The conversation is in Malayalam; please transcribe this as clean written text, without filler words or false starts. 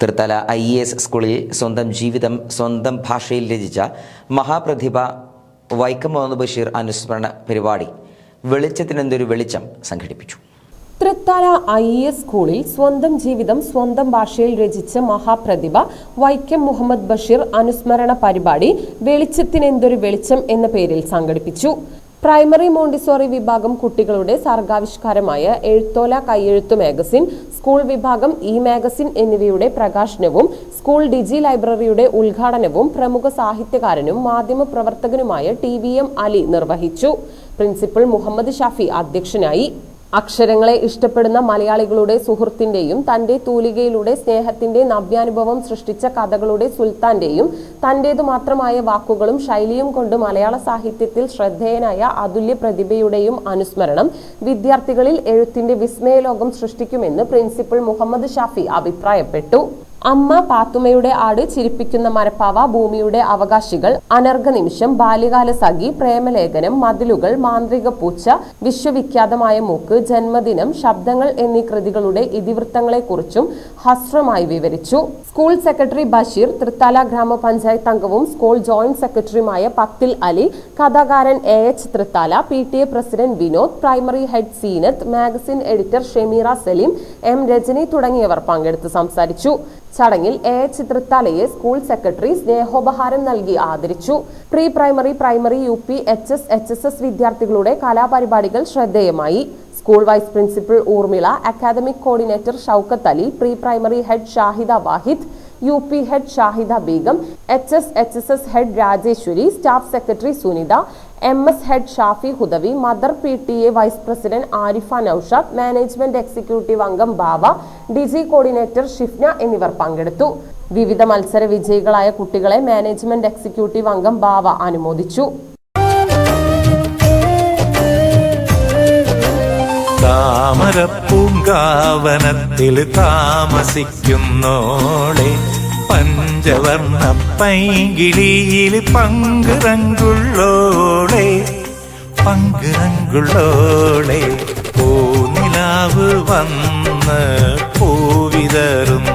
തൃത്തല IAS സ്കൂളിൽ സ്വന്തം ജീവിതം സ്വന്തം ഭാഷയിൽ രചിച്ച മഹാപ്രതിഭ വൈക്കം മുഹമ്മദ് ബഷീർ അനുസ്മരണ പരിപാടി വെളിച്ചത്തിനെന്തൊരു വെളിച്ചം സംഘടിപ്പിച്ചു. തൃത്തല IAS സ്കൂളിൽ സ്വന്തം ജീവിതം സ്വന്തം ഭാഷയിൽ രചിച്ച മഹാപ്രതിഭ വൈക്കം മുഹമ്മദ് ബഷീർ അനുസ്മരണ പരിപാടി വെളിച്ചത്തിനെന്തൊരു വെളിച്ചം എന്ന പേരിൽ സംഘടിപ്പിച്ചു. പ്രൈമറി മോണ്ടിസോറി വിഭാഗം കുട്ടികളുടെ സർഗാവിഷ്കാരമായ എഴുത്തോല കൈയെഴുത്തു മാഗസിൻ, സ്കൂൾ വിഭാഗം മാഗസിൻ എന്നിവയുടെ പ്രകാശനവും സ്കൂൾ ഡിജി ലൈബ്രറിയുടെ ഉദ്ഘാടനവും പ്രമുഖ സാഹിത്യകാരനും മാധ്യമപ്രവർത്തകനുമായ TVM അലി നിർവഹിച്ചു. പ്രിൻസിപ്പൽ മുഹമ്മദ് ഷാഫി അധ്യക്ഷനായി. അക്ഷരങ്ങളെ ഇഷ്ടപ്പെടുന്ന മലയാളികളുടെ സുഹൃത്തിന്റെയും തന്റെ തൂലികയിലൂടെ സ്നേഹത്തിന്റെ നവ്യാനുഭവം സൃഷ്ടിച്ച കഥകളുടെ സുൽത്താന്റെയും തന്റേതു മാത്രമായ വാക്കുകളും ശൈലിയും കൊണ്ട് മലയാള സാഹിത്യത്തിൽ ശ്രദ്ധേയനായ അതുല്യ പ്രതിഭയുടെയും അനുസ്മരണം വിദ്യാർത്ഥികളിൽ എഴുത്തിന്റെ വിസ്മയലോകം സൃഷ്ടിക്കുമെന്ന് പ്രിൻസിപ്പൽ മുഹമ്മദ് ഷാഫി അഭിപ്രായപ്പെട്ടു. അമ്മ, പാത്തുമ്മയുടെ ആട്, ചിരിപ്പിക്കുന്ന മരപ്പാവ, ഭൂമിയുടെ അവകാശികൾ, അനർഘ നിമിഷം, ബാല്യകാല സഖി, പ്രേമലേഖനം, മതിലുകൾ, മാന്ത്രിക പൂച്ച, വിശ്വവിഖ്യാതമായ മൂക്ക്, ജന്മദിനം, ശബ്ദങ്ങൾ എന്നീ കൃതികളുടെ ഇതിവൃത്തങ്ങളെക്കുറിച്ചും ഹ്രസ്വമായി വിവരിച്ചു. സ്കൂൾ സെക്രട്ടറി ബഷീർ, തൃത്തല ഗ്രാമപഞ്ചായത്ത് അംഗവും സ്കൂൾ ജോയിന്റ് സെക്രട്ടറിയുമായ പത്തിൽ അലി, കഥാകാരൻ AH Thrithala, PTA president Vinod, primary head Seenath, magazine editor Shemeera Saleem, M Rajani തുടങ്ങിയവർ പങ്കെടുത്ത് സംസാരിച്ചു. ചടങ്ങിൽ AH തൃത്തലയെ സ്കൂൾ സെക്രട്ടറി സ്നേഹോപഹാരം നൽകി ആദരിച്ചു. Pre primary, primary, UP, HS, HSS വിദ്യാർത്ഥികളുടെ കലാപരിപാടികൾ ശ്രദ്ധേയമായി. School vice principal Urmila, academic coordinator Shoukath Ali, pre primary head Shahida Wahid, UP head Shahida Beegum, HS, HSS head Rajeshwari, staff secretary Sunitha, MS head Shafi Hudawi, mother PTA vice president Arifa Naushad, management executive അംഗം ബാവ, ഡിജി കോർഡിനേറ്റർ ഷിഫ്ന എന്നിവർ പങ്കെടുത്തു. വിവിധ മത്സര വിജയികളായ കുട്ടികളെ മാനേജ്മെന്റ് എക്സിക്യൂട്ടീവ് അംഗം ബാവ അനുമോദിച്ചു. താമരപ്പൂങ്കാവനത്തിൽ താമസിക്കുന്നോളെ, പഞ്ചവർണ്ണ പൈങ്കിളിയിൽ പങ്കുറങ്കുള്ളോളെ, പൂനിലാവ് വന്ന് പൂവിതറുന്ന